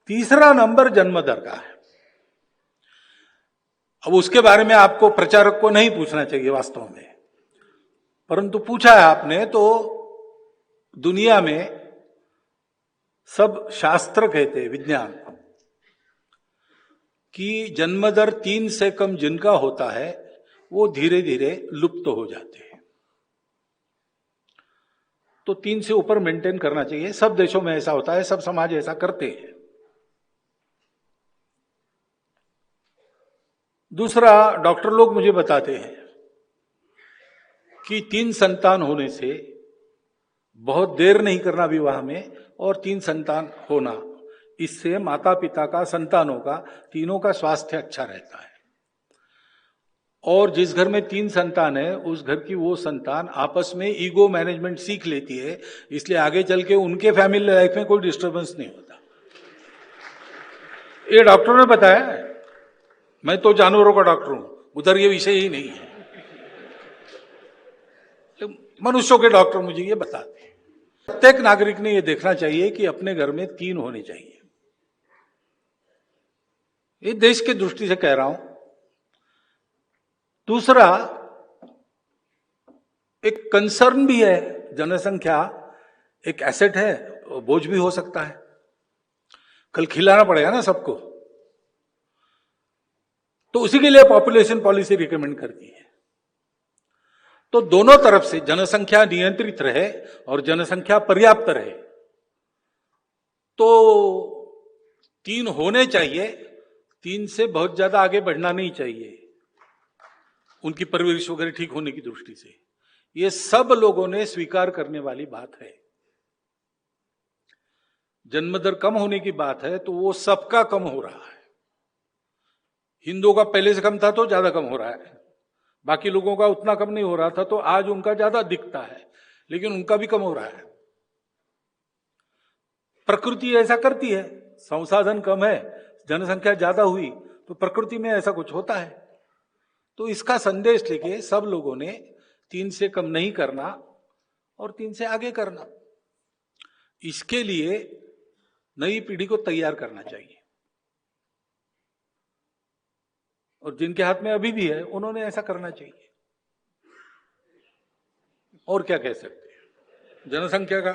तीसरा नंबर जन्म दर का है। अब उसके बारे में आपको प्रचारक को नहीं पूछना चाहिए वास्तव में, परंतु पूछा है आपने तो दुनिया में सब शास्त्र कहते हैं, विज्ञान, कि जन्म दर 3 से कम जिनका होता है वो धीरे धीरे लुप्त हो जाते हैं। तो 3 से ऊपर मेंटेन करना चाहिए। सब देशों में ऐसा होता है, सब समाज ऐसा करते हैं। दूसरा, डॉक्टर लोग मुझे बताते हैं कि 3 संतान होने से बहुत देर नहीं करना विवाह में, और 3 संतान होना, इससे माता पिता का, संतानों का, तीनों का स्वास्थ्य अच्छा रहता है। और जिस घर में 3 संतान है उस घर की वो संतान आपस में ईगो मैनेजमेंट सीख लेती है, इसलिए आगे चल के उनके फैमिली लाइफ में कोई डिस्टर्बेंस नहीं होता। ये डॉक्टरों ने बताया है, मैं तो जानवरों का डॉक्टर हूं, उधर ये विषय ही नहीं है, तो मनुष्यों के डॉक्टर मुझे ये बताते हैं। प्रत्येक नागरिक ने ये देखना चाहिए कि अपने घर में 3 होने चाहिए। ये देश की दृष्टि से कह रहा हूं। दूसरा, एक कंसर्न भी है, जनसंख्या एक एसेट है, बोझ भी हो सकता है, कल खिलाना पड़ेगा ना सबको, तो उसी के लिए पॉपुलेशन पॉलिसी रिकमेंड करती है। तो दोनों तरफ से जनसंख्या नियंत्रित रहे और जनसंख्या पर्याप्त रहे, तो 3 होने चाहिए। 3 से बहुत ज्यादा आगे बढ़ना नहीं चाहिए, उनकी परवरिश वगैरह ठीक होने की दृष्टि से। ये सब लोगों ने स्वीकार करने वाली बात है। जन्म दर कम होने की बात है तो वो सबका कम हो रहा है। हिंदुओं का पहले से कम था तो ज्यादा कम हो रहा है, बाकी लोगों का उतना कम नहीं हो रहा था, तो आज उनका ज्यादा दिखता है, लेकिन उनका भी कम हो रहा है। प्रकृति ऐसा करती है, संसाधन कम है, जनसंख्या ज्यादा हुई तो प्रकृति में ऐसा कुछ होता है। तो इसका संदेश लेके सब लोगों ने 3 से कम नहीं करना और 3 से आगे करना, इसके लिए नई पीढ़ी को तैयार करना चाहिए। और जिनके हाथ में अभी भी है उन्होंने ऐसा करना चाहिए। और क्या कह सकते हैं, जनसंख्या का